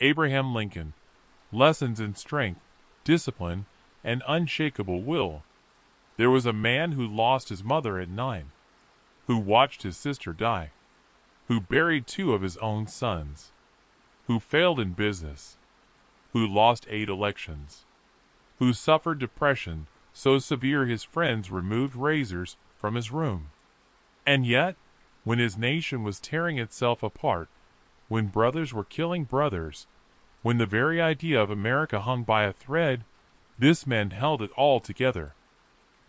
Abraham Lincoln. Lessons in strength, discipline, and unshakable will. There was a man who lost his mother at 9, who watched his sister die, who buried 2 of his own sons, who failed in business, who lost 8 elections, who suffered depression so severe his friends removed razors from his room. And yet, when his nation was tearing itself apart, when brothers were killing brothers, when the very idea of America hung by a thread, this man held it all together.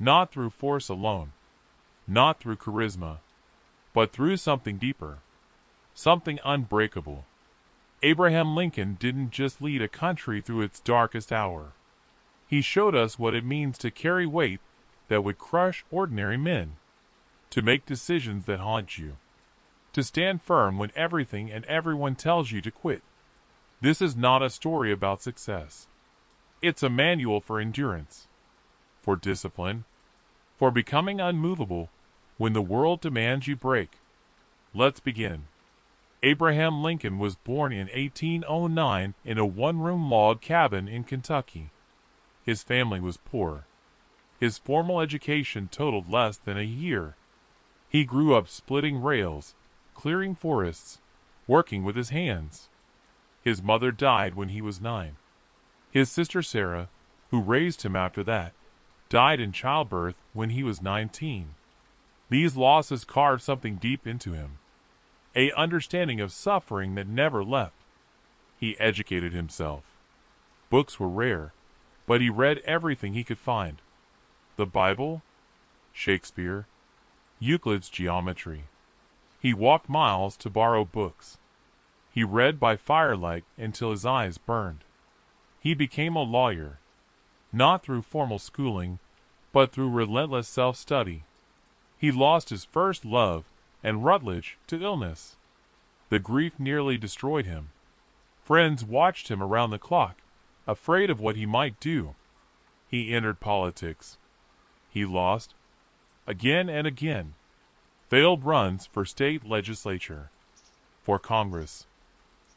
Not through force alone, not through charisma, but through something deeper, something unbreakable. Abraham Lincoln didn't just lead a country through its darkest hour. He showed us what it means to carry weight that would crush ordinary men, to make decisions that haunt you, to stand firm when everything and everyone tells you to quit. This is not a story about success. It's a manual for endurance, for discipline, for becoming unmovable when the world demands you break. Let's begin. Abraham Lincoln was born in 1809 in a one-room log cabin in Kentucky. His family was poor. His formal education totaled less than a year. He grew up splitting rails, clearing forests, working with his hands. His mother died when he was 9. His sister Sarah, who raised him after that, died in childbirth when he was 19. These losses carved something deep into him, an understanding of suffering that never left. He educated himself. Books were rare, but he read everything he could find. The Bible, Shakespeare, Euclid's geometry. He walked miles to borrow books. He read by firelight until his eyes burned. He became a lawyer, not through formal schooling, but through relentless self-study. He lost his first love and Rutledge to illness. The grief nearly destroyed him. Friends watched him around the clock, afraid of what he might do. He entered politics. He lost, again and again. Failed runs for state legislature, for Congress,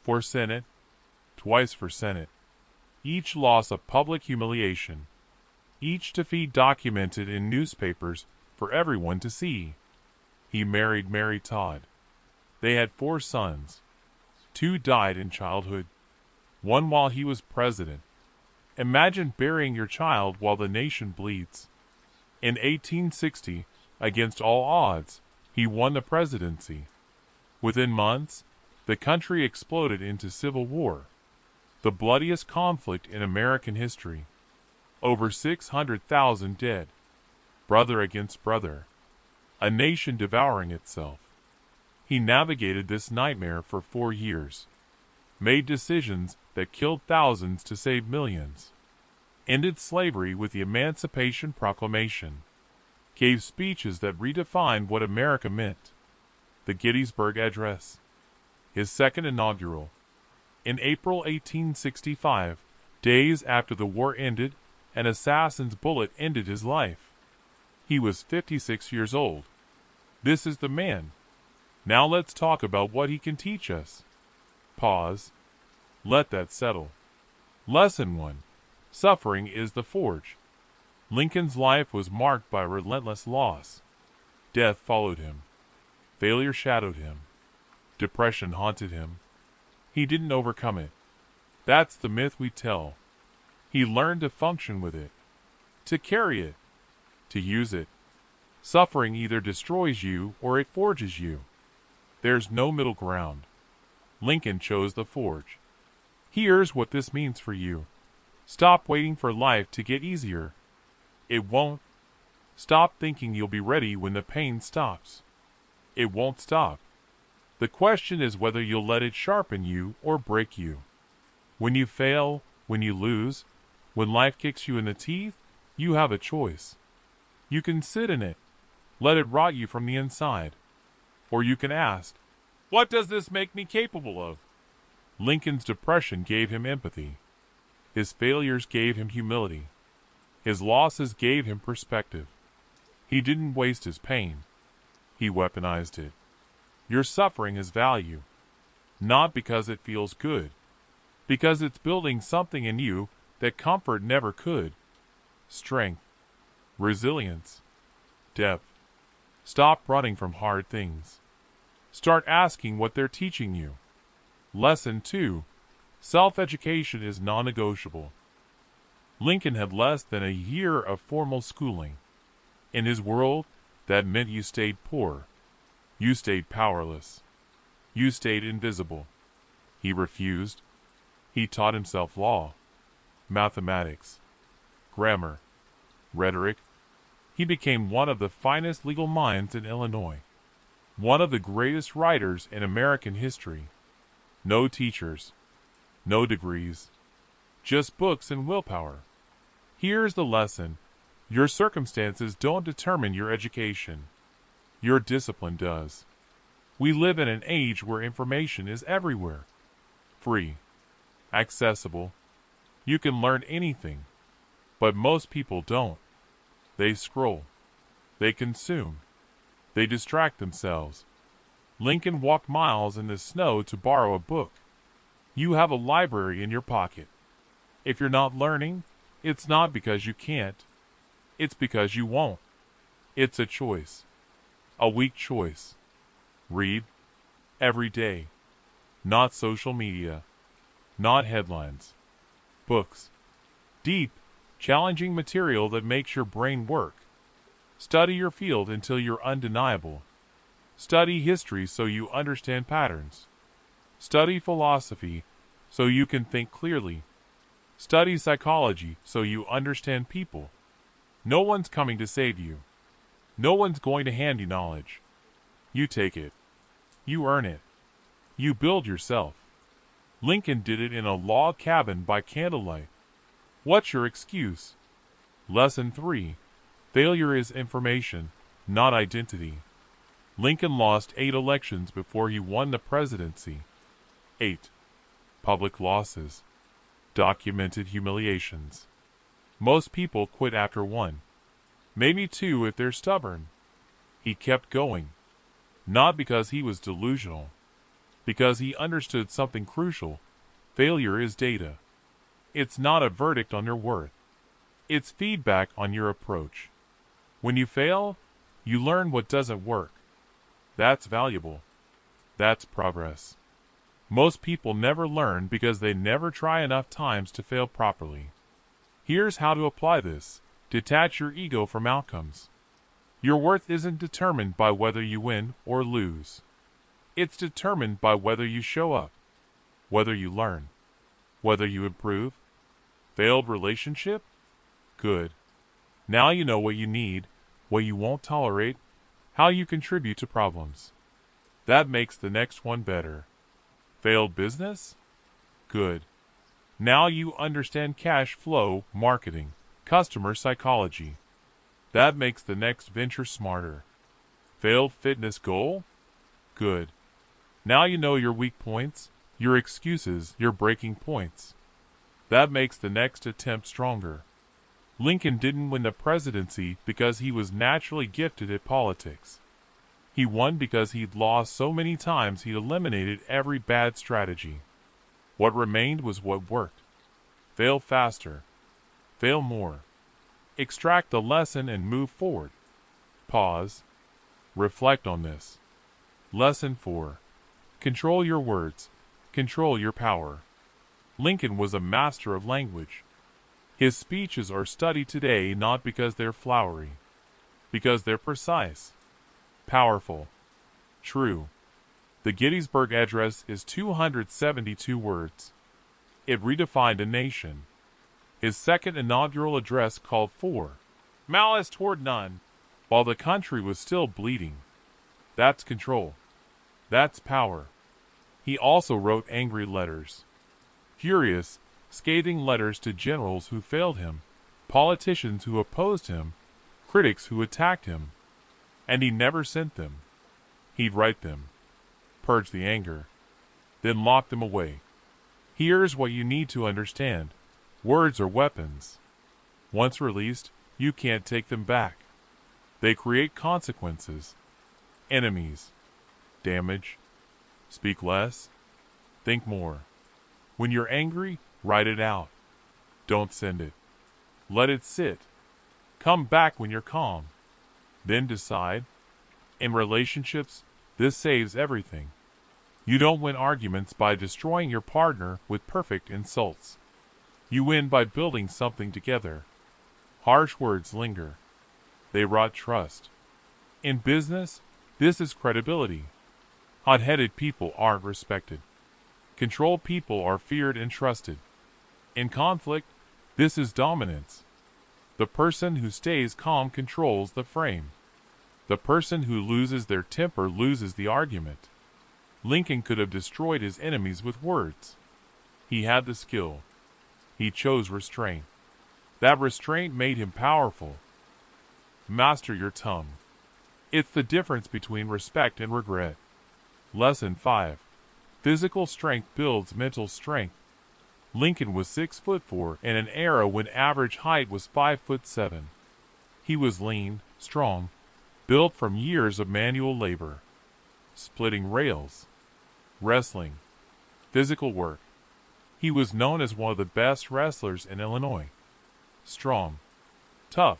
for Senate, twice for Senate. Each loss a public humiliation. Each defeat documented in newspapers for everyone to see. He married Mary Todd. They had 4 sons. 2 died in childhood, 1 while he was president. Imagine burying your child while the nation bleeds. In 1860, against all odds, he won the presidency. Within months, the country exploded into civil war, the bloodiest conflict in American history. Over 600,000 dead, brother against brother, a nation devouring itself. He navigated this nightmare for 4 years, made decisions that killed thousands to save millions, ended slavery with the Emancipation Proclamation, gave speeches that redefined what America meant. The Gettysburg Address, his second inaugural. In April 1865, days after the war ended, an assassin's bullet ended his life. He was 56 years old. This is the man. Now let's talk about what he can teach us. Pause. Let that settle. Lesson 1. Suffering is the forge. Lincoln's life was marked by relentless loss. Death followed him. Failure shadowed him. Depression haunted him. He didn't overcome it. That's the myth we tell. He learned to function with it, to carry it, to use it. Suffering either destroys you or it forges you. There's no middle ground. Lincoln chose the forge. Here's what this means for you. Stop waiting for life to get easier. It won't. Stop thinking you'll be ready when the pain stops. It won't stop. The question is whether you'll let it sharpen you or break you. When you fail, when you lose, when life kicks you in the teeth, you have a choice. You can sit in it, let it rot you from the inside. Or you can ask, what does this make me capable of? Lincoln's depression gave him empathy. His failures gave him humility. His losses gave him perspective. He didn't waste his pain. He weaponized it. Your suffering has value, not because it feels good, Because it's building something in you that comfort never could. Strength, resilience, depth. Stop running from hard things. Start asking what they're teaching you. Lesson 2. Self-education is non-negotiable. Lincoln had less than a year of formal schooling. In his world, that meant you stayed poor. You stayed powerless. You stayed invisible. He refused. He taught himself law, mathematics, grammar, rhetoric. He became one of the finest legal minds in Illinois. One of the greatest writers in American history. No teachers. No degrees. Just books and willpower. Here's the lesson. Your circumstances don't determine your education. Your discipline does. We live in an age where information is everywhere. Free. Accessible. You can learn anything. But most people don't. They scroll. They consume. They distract themselves. Lincoln walked miles in the snow to borrow a book. You have a library in your pocket. If you're not learning, it's not because you can't. It's because you won't. It's a choice. A weak choice. Read. Every day. Not social media. Not headlines. Books. Deep, challenging material that makes your brain work. Study your field until you're undeniable. Study history so you understand patterns. Study philosophy so you can think clearly. Study psychology so you understand people. No one's coming to save you. No one's going to hand you knowledge. You take it. You earn it. You build yourself. Lincoln did it in a log cabin by candlelight. What's your excuse? Lesson 3. Failure is information, not identity. Lincoln lost 8 elections before he won the presidency. 8. Public losses. Documented humiliations. Most people quit after 1. Maybe 2 if they're stubborn. He kept going. Not because he was delusional. Because he understood something crucial. Failure is data. It's not a verdict on your worth. It's feedback on your approach. When you fail, you learn what doesn't work. That's valuable. That's progress. Most people never learn because they never try enough times to fail properly. Here's how to apply this. Detach your ego from outcomes. Your worth isn't determined by whether you win or lose. It's determined by whether you show up, whether you learn, whether you improve. Failed relationship? Good. Now you know what you need, what you won't tolerate, how you contribute to problems. That makes the next one better. Failed business? Good. Now you understand cash flow, marketing, customer psychology. That makes the next venture smarter. Failed fitness goal? Good. Now you know your weak points, your excuses, your breaking points. That makes the next attempt stronger. Lincoln didn't win the presidency because he was naturally gifted at politics. He won because he'd lost so many times he'd eliminated every bad strategy. What remained was what worked. Fail faster. Fail more. Extract the lesson and move forward. Pause. Reflect on this. Lesson 4. Control your words. Control your power. Lincoln was a master of language. His speeches are studied today not because they're flowery, because they're precise, powerful, true. The Gettysburg Address is 272 words. It redefined a nation. His second inaugural address called for malice toward none, while the country was still bleeding. That's control. That's power. He also wrote angry letters. Furious, scathing letters to generals who failed him, politicians who opposed him, critics who attacked him. And he never sent them. He'd write them, purge the anger, then lock them away. Here's what you need to understand. Words are weapons. Once released, you can't take them back. They create consequences, enemies, damage. Speak less, think more. When you're angry, write it out. Don't send it. Let it sit. Come back when you're calm. Then decide. In relationships, this saves everything. You don't win arguments by destroying your partner with perfect insults. You win by building something together. Harsh words linger. They rot trust. In business, this is credibility. Hot-headed people aren't respected. Controlled people are feared and trusted. In conflict, this is dominance. The person who stays calm controls the frame. The person who loses their temper loses the argument. Lincoln could have destroyed his enemies with words. He had the skill. He chose restraint. That restraint made him powerful. Master your tongue. It's the difference between respect and regret. Lesson 5. Physical strength builds mental strength. Lincoln was 6'4" in an era when average height was 5'7". He was lean, strong, built from years of manual labor. Splitting rails. Wrestling. Physical work. He was known as one of the best wrestlers in Illinois. Strong. Tough.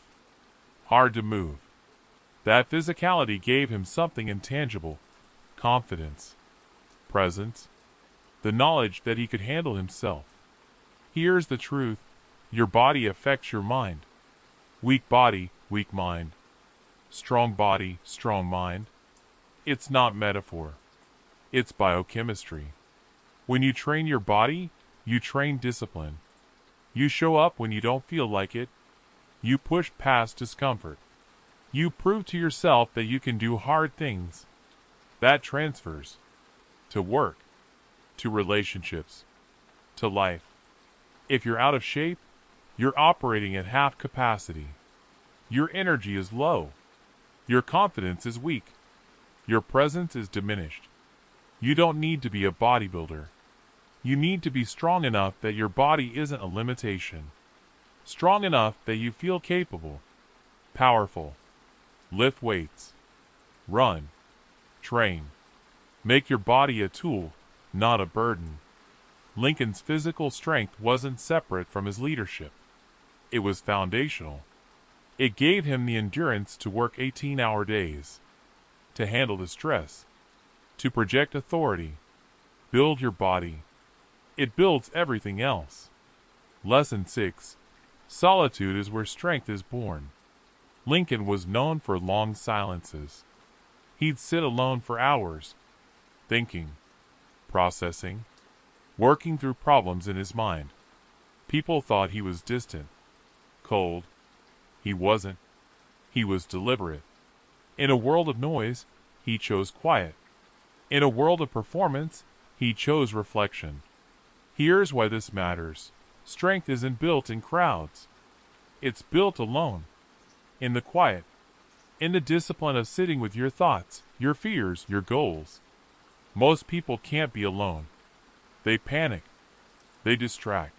Hard to move. That physicality gave him something intangible. Confidence. Presence. The knowledge that he could handle himself. Here's the truth. Your body affects your mind. Weak body, weak mind. Strong body, strong mind. It's not metaphor. It's biochemistry. When you train your body, you train discipline. You show up when you don't feel like it. You push past discomfort. You prove to yourself that you can do hard things. That transfers to work, to relationships, to life. If you're out of shape, you're operating at half capacity. Your energy is low. Your confidence is weak. Your presence is diminished. You don't need to be a bodybuilder. You need to be strong enough that your body isn't a limitation. Strong enough that you feel capable, powerful. Lift weights. Run. Train. Make your body a tool, not a burden. Lincoln's physical strength wasn't separate from his leadership. It was foundational. It gave him the endurance to work 18-hour days, to handle the stress, to project authority. Build your body. It builds everything else. Lesson 6. Solitude is where strength is born. Lincoln was known for long silences. He'd sit alone for hours, thinking, processing, working through problems in his mind. People thought he was distant, cold. He wasn't. He was deliberate. In a world of noise, he chose quiet. In a world of performance, he chose reflection. Here's why this matters. Strength isn't built in crowds. It's built alone. In the quiet. In the discipline of sitting with your thoughts, your fears, your goals. Most people can't be alone. They panic. They distract.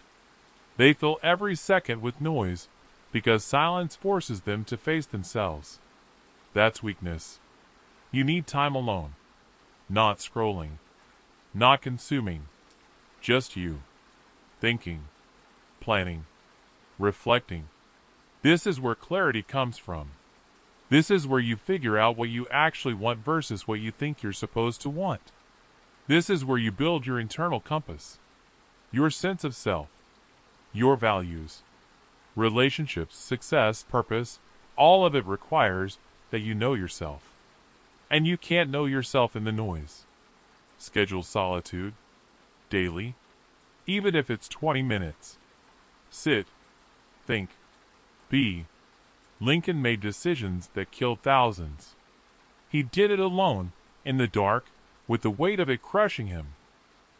They fill every second with noise because silence forces them to face themselves. That's weakness. You need time alone. Not scrolling. Not consuming. Just you. Thinking. Planning. Reflecting. This is where clarity comes from. This is where you figure out what you actually want versus what you think you're supposed to want. This is where you build your internal compass. Your sense of self. Your values. Relationships, success, purpose, all of it requires that you know yourself. And you can't know yourself in the noise. Schedule solitude. Daily. Even if it's 20 minutes. Sit. Think. Be. Lincoln made decisions that killed thousands. He did it alone, in the dark, with the weight of it crushing him.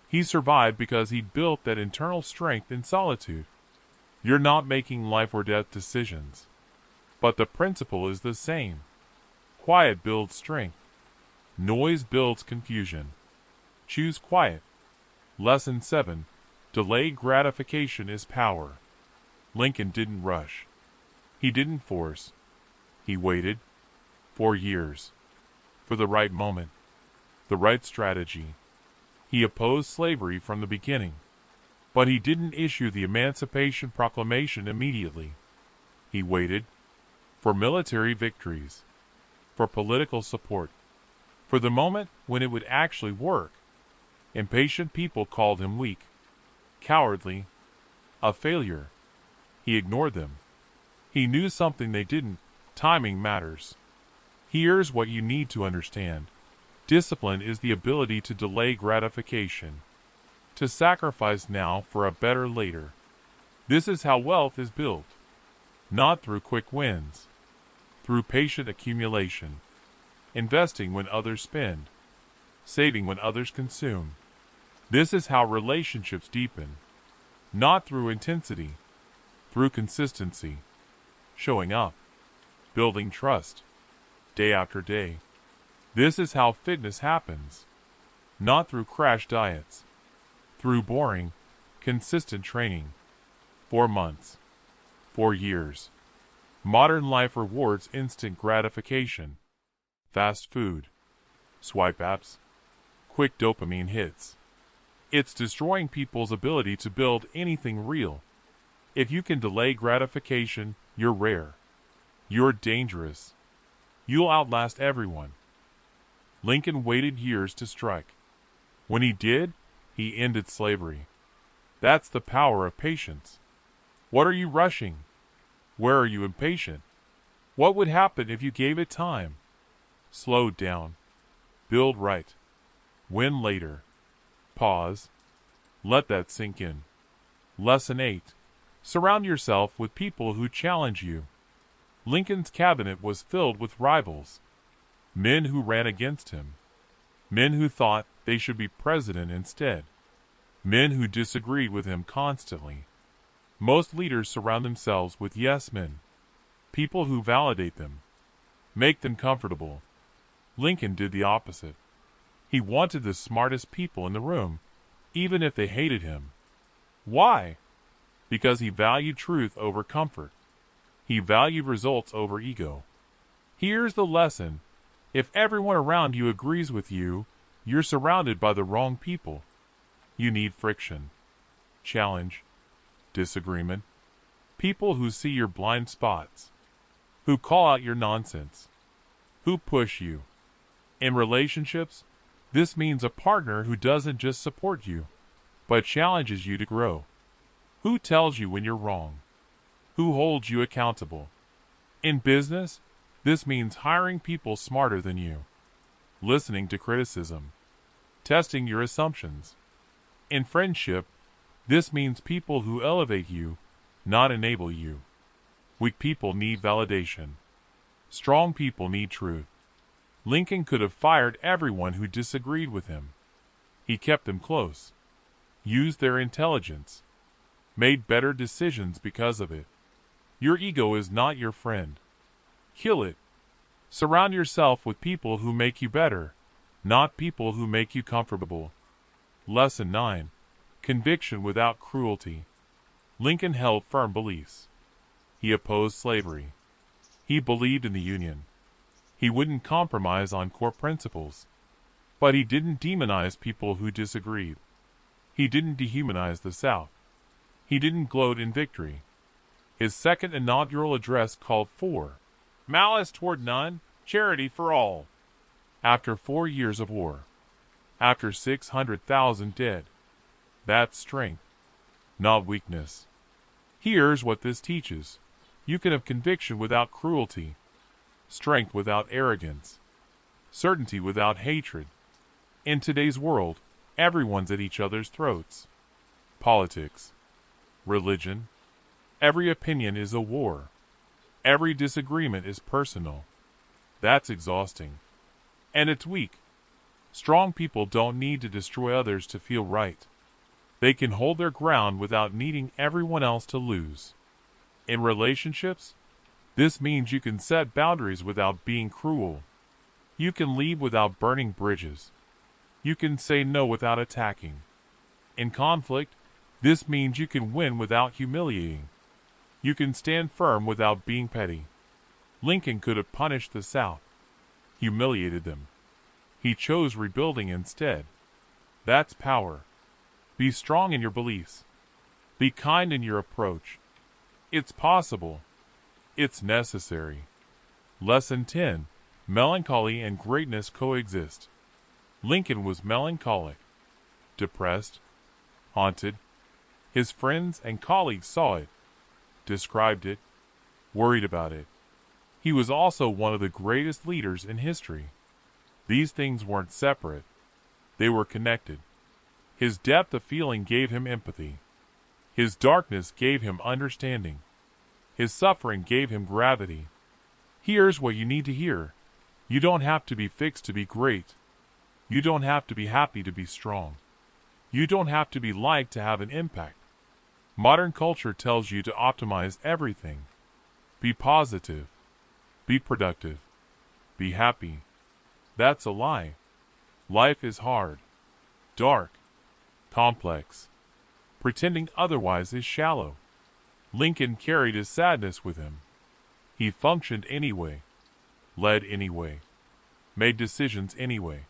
He survived because he built that internal strength in solitude. You're not making life or death decisions. But the principle is the same. Quiet builds strength. Noise builds confusion. Choose quiet. Lesson 7. Delayed gratification is power. Lincoln didn't rush. He didn't force. He waited 4 years for the right moment, the right strategy. He opposed slavery from the beginning. But he didn't issue the Emancipation Proclamation immediately. He waited for military victories, for political support, for the moment when it would actually work. Impatient people called him weak, cowardly, a failure. He ignored them. He knew something they didn't. Timing matters. Here's what you need to understand. Discipline is the ability to delay gratification, to sacrifice now for a better later. This is how wealth is built, not through quick wins, through patient accumulation, investing when others spend, saving when others consume. This is how relationships deepen, not through intensity, through consistency, showing up, building trust, day after day. This is how fitness happens, not through crash diets, through boring, consistent training. 4 months, 4 years. Modern life rewards instant gratification, fast food, swipe apps, quick dopamine hits. It's destroying people's ability to build anything real. If you can delay gratification, you're rare. You're dangerous. You'll outlast everyone. Lincoln waited years to strike. When he did, he ended slavery. That's the power of patience. What are you rushing? Where are you impatient? What would happen if you gave it time? Slow down. Build right. Win later. Pause. Let that sink in. Lesson 8. Surround yourself with people who challenge you. Lincoln's cabinet was filled with rivals, men who ran against him, men who thought they should be president instead, men who disagreed with him constantly. Most leaders surround themselves with yes men, people who validate them, make them comfortable. Lincoln did the opposite. He wanted the smartest people in the room, even if they hated him. Why? Because he valued truth over comfort. He valued results over ego. Here's the lesson. If everyone around you agrees with you, you're surrounded by the wrong people. You need friction, challenge, disagreement, people who see your blind spots, who call out your nonsense, who push you. In relationships, this means a partner who doesn't just support you, but challenges you to grow. Who tells you when you're wrong? Who holds you accountable? In business, this means hiring people smarter than you, listening to criticism, testing your assumptions. In friendship, this means people who elevate you, not enable you. Weak people need validation. Strong people need truth. Lincoln could have fired everyone who disagreed with him. He kept them close, used their intelligence, made better decisions because of it. Your ego is not your friend. Kill it. Surround yourself with people who make you better, not people who make you comfortable. Lesson 9. Conviction without cruelty. Lincoln held firm beliefs. He opposed slavery. He believed in the Union. He wouldn't compromise on core principles. But he didn't demonize people who disagreed. He didn't dehumanize the South. He didn't gloat in victory. His second inaugural address called for malice toward none, charity for all. After 4 years of war, after 600,000 dead, that's strength, not weakness. Here's what this teaches. You can have conviction without cruelty, strength without arrogance, certainty without hatred. In today's world, everyone's at each other's throats. Politics, religion, every opinion is a war. Every disagreement is personal. That's exhausting. And it's weak. Strong people don't need to destroy others to feel right. They can hold their ground without needing everyone else to lose. In relationships, this means you can set boundaries without being cruel. You can leave without burning bridges. You can say no without attacking. In conflict, this means you can win without humiliating. You can stand firm without being petty. Lincoln could have punished the South, humiliated them. He chose rebuilding instead. That's power. Be strong in your beliefs. Be kind in your approach. It's possible. It's necessary. Lesson 10. Melancholy and greatness coexist. Lincoln was melancholic, depressed, haunted. His friends and colleagues saw it, described it, worried about it. He was also one of the greatest leaders in history. These things weren't separate. They were connected. His depth of feeling gave him empathy. His darkness gave him understanding. His suffering gave him gravity. Here's what you need to hear. You don't have to be fixed to be great. You don't have to be happy to be strong. You don't have to be liked to have an impact. Modern culture tells you to optimize everything. Be positive. Be productive. Be happy. That's a lie. Life is hard, dark, complex. Pretending otherwise is shallow. Lincoln carried his sadness with him. He functioned anyway, led anyway, made decisions anyway.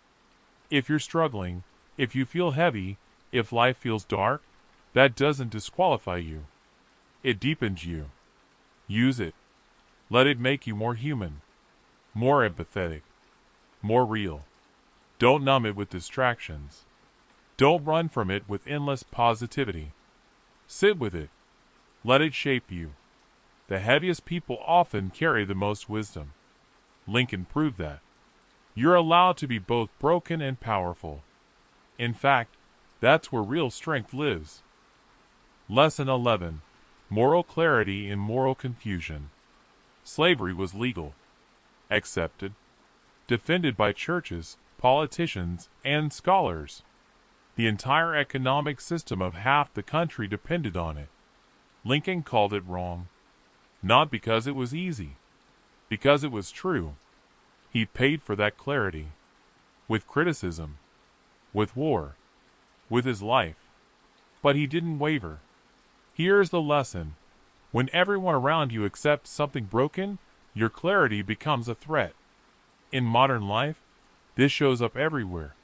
If you're struggling, if you feel heavy, if life feels dark, that doesn't disqualify you. It deepens you. Use it. Let it make you more human, more empathetic, more real. Don't numb it with distractions. Don't run from it with endless positivity. Sit with it. Let it shape you. The heaviest people often carry the most wisdom. Lincoln proved that. You're allowed to be both broken and powerful. In fact, that's where real strength lives. Lesson 11. Moral clarity in moral confusion. Slavery was legal, accepted, defended by churches, politicians, and scholars. The entire economic system of half the country depended on it. Lincoln called it wrong. Not because it was easy, because it was true. He paid for that clarity. With criticism, with war, with his life. But he didn't waver. Here's the lesson. When everyone around you accepts something broken, your clarity becomes a threat. In modern life, this shows up everywhere.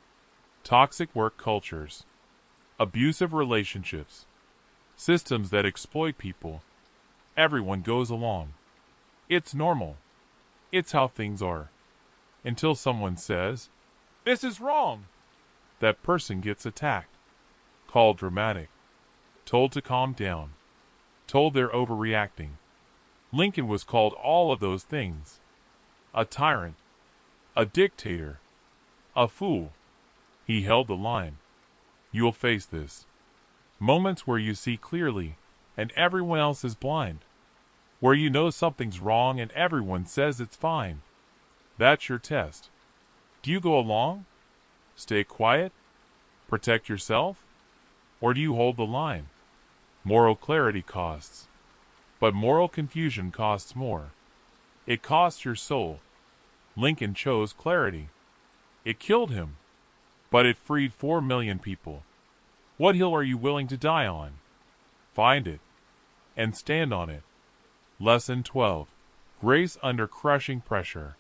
Toxic work cultures, abusive relationships, systems that exploit people. Everyone goes along. It's normal. It's how things are. Until someone says, "This is wrong." That person gets attacked, called dramatic, told to calm down, told they're overreacting. Lincoln was called all of those things. A tyrant, a dictator, a fool. He held the line. You'll face this. Moments where you see clearly and everyone else is blind. Where you know something's wrong and everyone says it's fine. That's your test. Do you go along? Stay quiet? Protect yourself? Or do you hold the line? Moral clarity costs. But moral confusion costs more. It costs your soul. Lincoln chose clarity. It killed him. But it freed 4 million people. What hill are you willing to die on? Find it. And stand on it. Lesson 12. Grace under crushing pressure.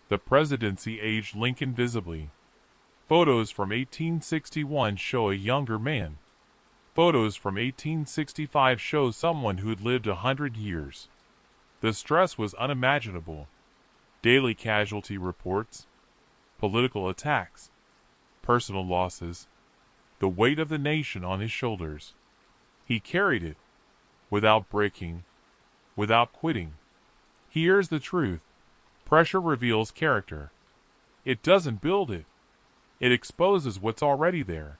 The presidency aged Lincoln visibly. Photos from 1861 show a younger man. Photos from 1865 show someone who'd lived 100 years. The stress was unimaginable. Daily casualty reports, political attacks, personal losses, the weight of the nation on his shoulders. He carried it, without breaking, without quitting. Here's the truth. Pressure reveals character. It doesn't build it. It exposes what's already there.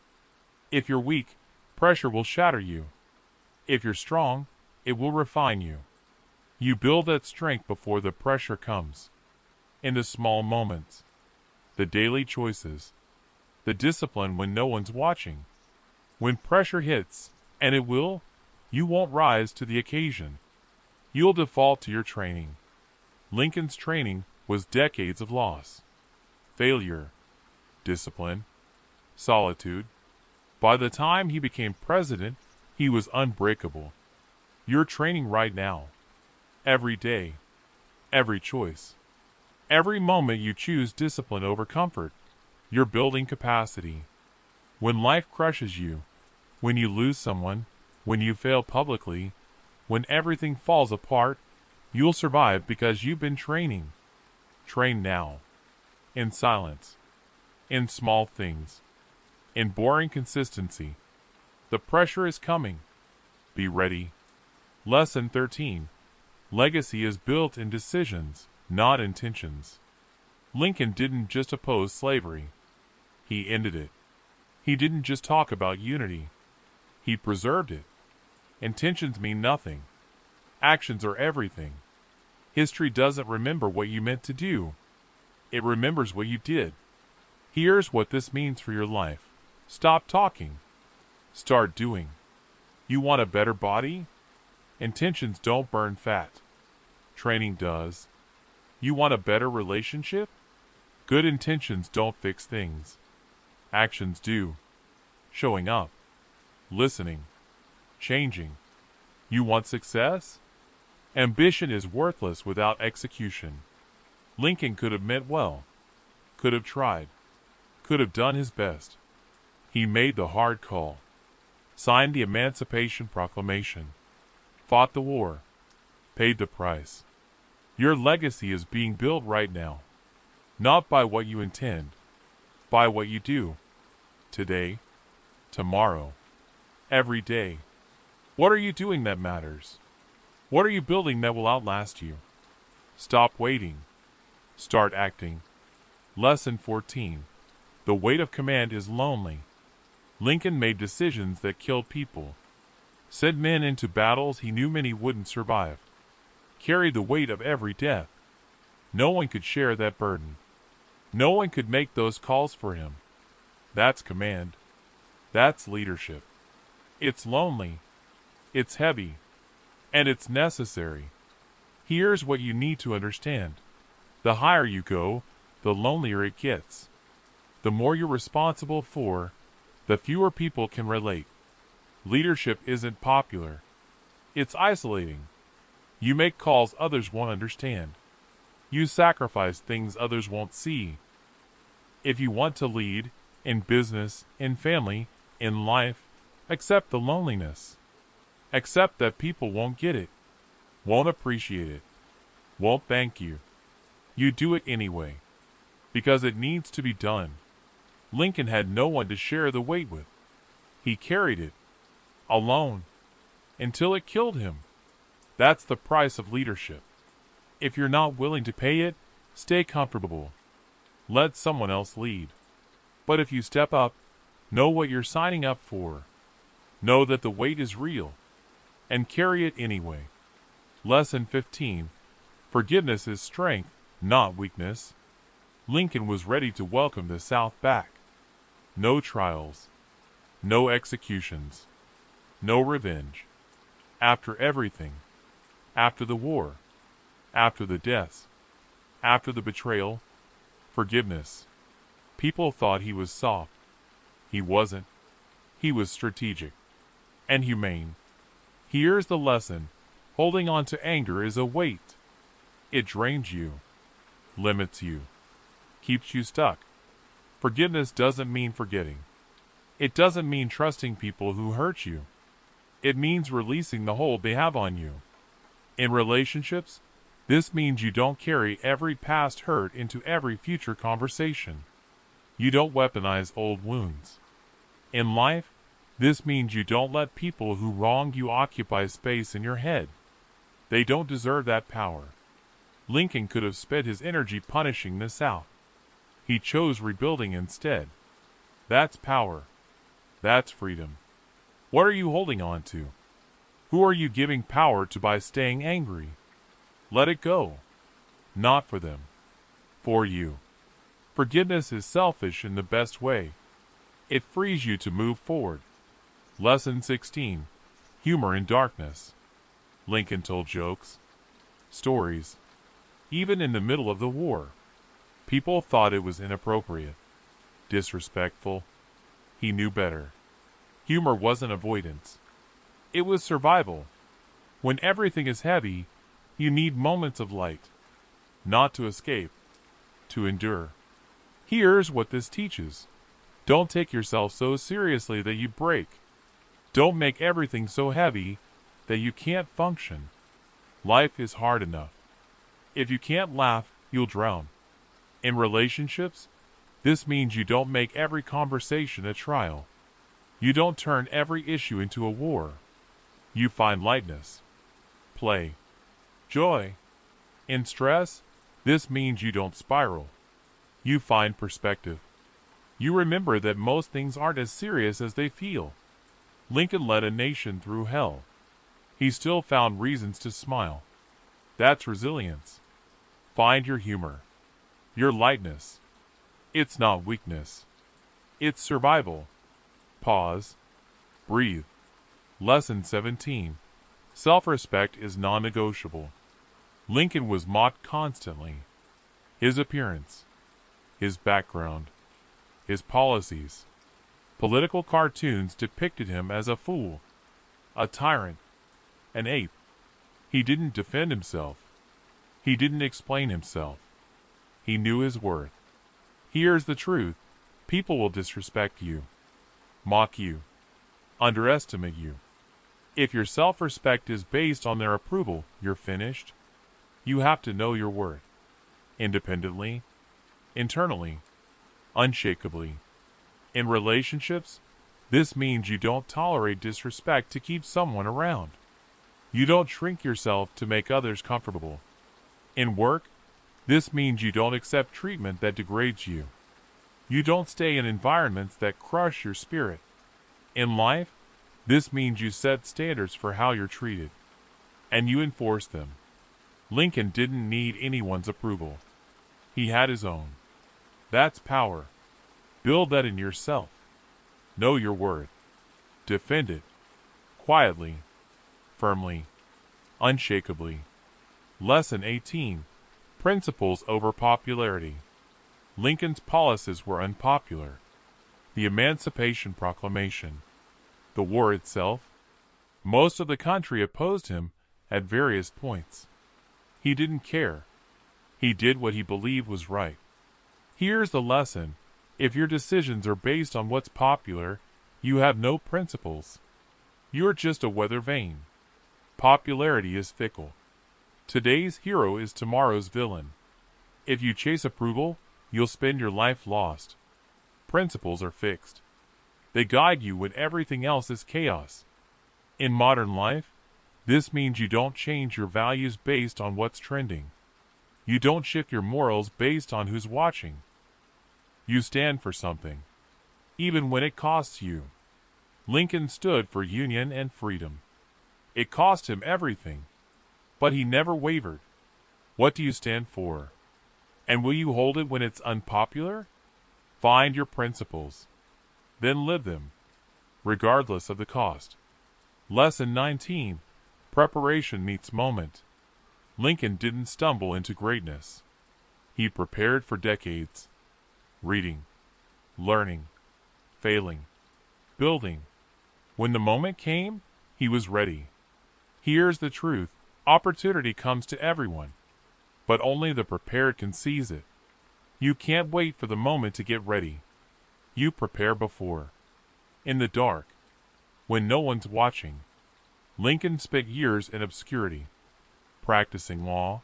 If you're weak, pressure will shatter you. If you're strong, it will refine you. You build that strength before the pressure comes. In the small moments, the daily choices, the discipline when no one's watching. When pressure hits, and it will, you won't rise to the occasion. You'll default to your training. Lincoln's training was decades of loss, failure, discipline, solitude. By the time he became president, he was unbreakable. You're training right now. Every day, every choice. Every moment you choose discipline over comfort, you're building capacity. When life crushes you, when you lose someone, When you fail publicly, when everything falls apart, you'll survive because you've been training. Train now. In silence. In small things. In boring consistency. The pressure is coming. Be ready. Lesson 13. Legacy is built in decisions, not intentions. Lincoln didn't just oppose slavery. He ended it. He didn't just talk about unity. He preserved it. Intentions mean nothing. Actions are everything. History doesn't remember what you meant to do. It remembers what you did. Here's what this means for your life. Stop talking. Start doing. You want a better body? Intentions don't burn fat. Training does. You want a better relationship? Good intentions don't fix things. Actions do. Showing up. Listening. Changing. You want success? Ambition is worthless without execution. Lincoln could have meant well. Could have tried. Could have done his best. He made the hard call. Signed the Emancipation Proclamation. Fought the war. Paid the price. Your legacy is being built right now. Not by what you intend. By what you do. Today. Tomorrow. Every day. What are you doing that matters? What are you building that will outlast you? Stop waiting. Start acting. Lesson 14. The weight of command is lonely. Lincoln made decisions that killed people. Sent men into battles he knew many wouldn't survive. Carried the weight of every death. No one could share that burden. No one could make those calls for him. That's command. That's leadership. It's lonely. It's heavy. And it's necessary. Here's what you need to understand. The higher you go, the lonelier it gets. The more you're responsible for, the fewer people can relate. Leadership isn't popular. It's isolating. You make calls others won't understand. You sacrifice things others won't see. If you want to lead, in business, in family, in life, accept the loneliness. Accept that people won't get it, won't appreciate it, won't thank you. You do it anyway, because it needs to be done. Lincoln had no one to share the weight with. He carried it, alone, until it killed him. That's the price of leadership. If you're not willing to pay it, stay comfortable. Let someone else lead. But if you step up, know what you're signing up for. Know that the weight is real, and carry it anyway. Lesson 15. Forgiveness is strength, not weakness. Lincoln was ready to welcome the South back. No trials. No executions. No revenge. After everything. After the war. After the deaths. After the betrayal. Forgiveness. People thought he was soft. He wasn't. He was strategic. And humane. Here's the lesson. Holding on to anger is a weight. It drains you. Limits you. Keeps you stuck. Forgiveness doesn't mean forgetting. It doesn't mean trusting people who hurt you. It means releasing the hold they have on you. In relationships, this means you don't carry every past hurt into every future conversation. You don't weaponize old wounds. In life, this means you don't let people who wronged you occupy space in your head. They don't deserve that power. Lincoln could have spent his energy punishing the South. He chose rebuilding instead. That's power. That's freedom. What are you holding on to? Who are you giving power to by staying angry? Let it go. Not for them. For you. Forgiveness is selfish in the best way. It frees you to move forward. Lesson 16. Humor in darkness. Lincoln told jokes. Stories. Even in the middle of the war. People thought it was inappropriate. Disrespectful. He knew better. Humor wasn't avoidance. It was survival. When everything is heavy, you need moments of light. Not to escape. To endure. Here's what this teaches. Don't take yourself so seriously that you break. Don't make everything so heavy that you can't function. Life is hard enough. If you can't laugh, you'll drown. In relationships, this means you don't make every conversation a trial. You don't turn every issue into a war. You find lightness, play, joy. In stress, this means you don't spiral. You find perspective. You remember that most things aren't as serious as they feel. Lincoln led a nation through hell. He still found reasons to smile. That's resilience. Find your humor, your lightness. It's not weakness. It's survival. Pause. Breathe. Lesson 17. Self-respect is non-negotiable. Lincoln was mocked constantly. His appearance, his background, his policies. Political cartoons depicted him as a fool, a tyrant, an ape. He didn't defend himself. He didn't explain himself. He knew his worth. Here's the truth. People will disrespect you, mock you, underestimate you. If your self-respect is based on their approval, you're finished. You have to know your worth. Independently, internally, unshakably. In relationships, this means you don't tolerate disrespect to keep someone around. You don't shrink yourself to make others comfortable. In work, this means you don't accept treatment that degrades you. You don't stay in environments that crush your spirit. In life, this means you set standards for how you're treated, and you enforce them. Lincoln didn't need anyone's approval. He had his own. That's power. Build that in yourself. Know your worth. Defend it. Quietly, firmly, unshakably. Lesson 18. Principles over popularity. Lincoln's policies were unpopular. The Emancipation Proclamation. The war itself. Most of the country opposed him at various points. He didn't care. He did what he believed was right. Here's the lesson. If your decisions are based on what's popular, you have no principles. You're just a weather vane. Popularity is fickle. Today's hero is tomorrow's villain. If you chase approval, you'll spend your life lost. Principles are fixed. They guide you when everything else is chaos. In modern life, this means you don't change your values based on what's trending. You don't shift your morals based on who's watching. You stand for something, even when it costs you. Lincoln stood for union and freedom. It cost him everything, but he never wavered. What do you stand for? And will you hold it when it's unpopular? Find your principles, then live them, regardless of the cost. Lesson 19. Preparation meets moment. Lincoln didn't stumble into greatness. He prepared for decades. Reading, learning, failing, building. When the moment came, he was ready. Here's the truth. Opportunity comes to everyone, but only the prepared can seize it. You can't wait for the moment to get ready. You prepare before. In the dark, when no one's watching, Lincoln spent years in obscurity, practicing law,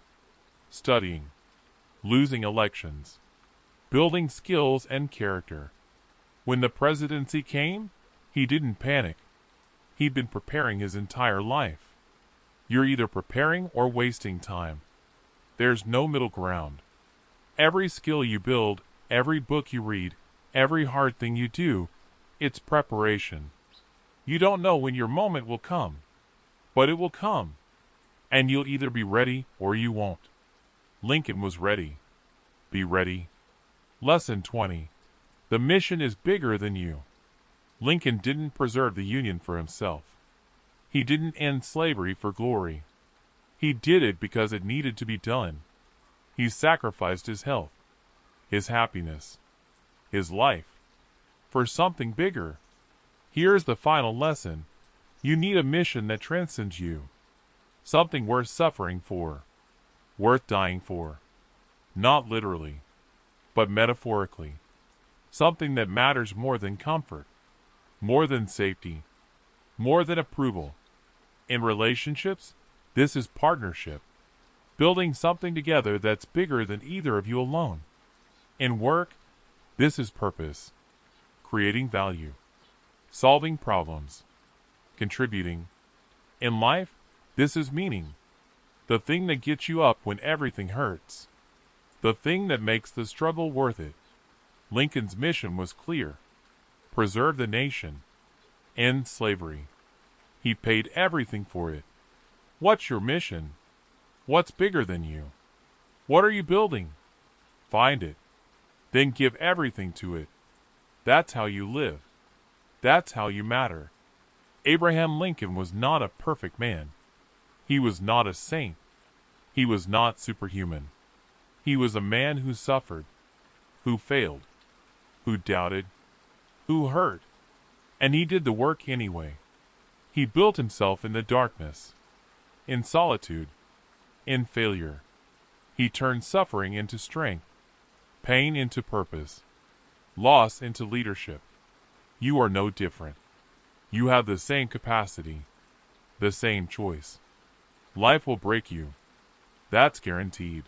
studying, losing elections, building skills and character. When the presidency came, he didn't panic. He'd been preparing his entire life. You're either preparing or wasting time. There's no middle ground. Every skill you build, every book you read, every hard thing you do, it's preparation. You don't know when your moment will come, but it will come, and you'll either be ready or you won't. Lincoln was ready. Be ready. Lesson 20. The mission is bigger than you. Lincoln didn't preserve the Union for himself. He didn't end slavery for glory. He did it because it needed to be done. He sacrificed his health, his happiness, his life, for something bigger. Here's the final lesson. You need a mission that transcends you. Something worth suffering for, worth dying for. Not literally, but metaphorically. Something that matters more than comfort, more than safety, more than approval. In relationships, this is partnership, building something together that's bigger than either of you alone. In work, this is purpose, creating value, solving problems, contributing. In life, this is meaning, the thing that gets you up when everything hurts, the thing that makes the struggle worth it. Lincoln's mission was clear: preserve the nation, end slavery. He paid everything for it. What's your mission? What's bigger than you? What are you building? Find it. Then give everything to it. That's how you live. That's how you matter. Abraham Lincoln was not a perfect man. He was not a saint. He was not superhuman. He was a man who suffered, who failed, who doubted, who hurt. And he did the work anyway. He built himself in the darkness, in solitude, in failure. He turned suffering into strength, pain into purpose, loss into leadership. You are no different. You have the same capacity, the same choice. Life will break you. That's guaranteed.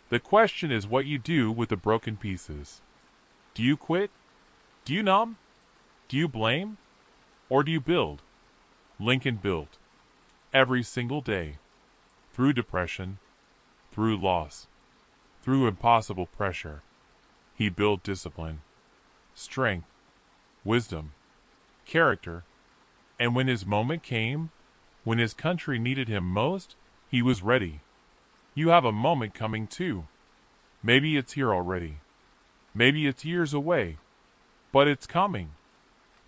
The question is what you do with the broken pieces. Do you quit? Do you numb? Do you blame? Or do you build? Lincoln built. Every single day. Through depression, through loss, through impossible pressure. He built discipline, strength, wisdom, character. And when his moment came, when his country needed him most, he was ready. You have a moment coming too. Maybe it's here already. Maybe it's years away. But it's coming.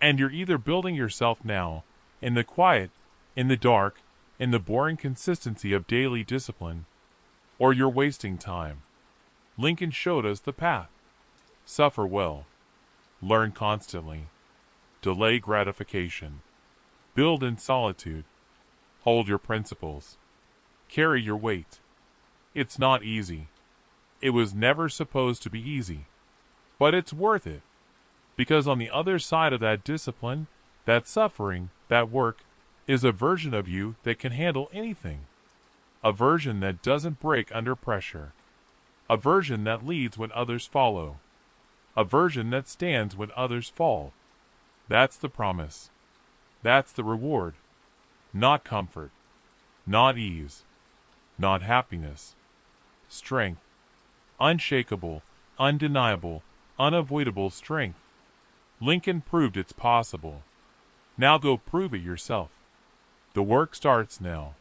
And you're either building yourself now, in the quiet, in the dark, in the boring consistency of daily discipline, or you're wasting time. Lincoln showed us the path. Suffer well. Learn constantly. Delay gratification. Build in solitude. Hold your principles. Carry your weight. It's not easy. It was never supposed to be easy. But it's worth it. Because on the other side of that discipline, that suffering, that work, is a version of you that can handle anything. A version that doesn't break under pressure. A version that leads when others follow. A version that stands when others fall. That's the promise. That's the reward. Not comfort. Not ease. Not happiness. Strength. Unshakable, undeniable, unavoidable strength. Lincoln proved it's possible. Now go prove it yourself. The work starts now.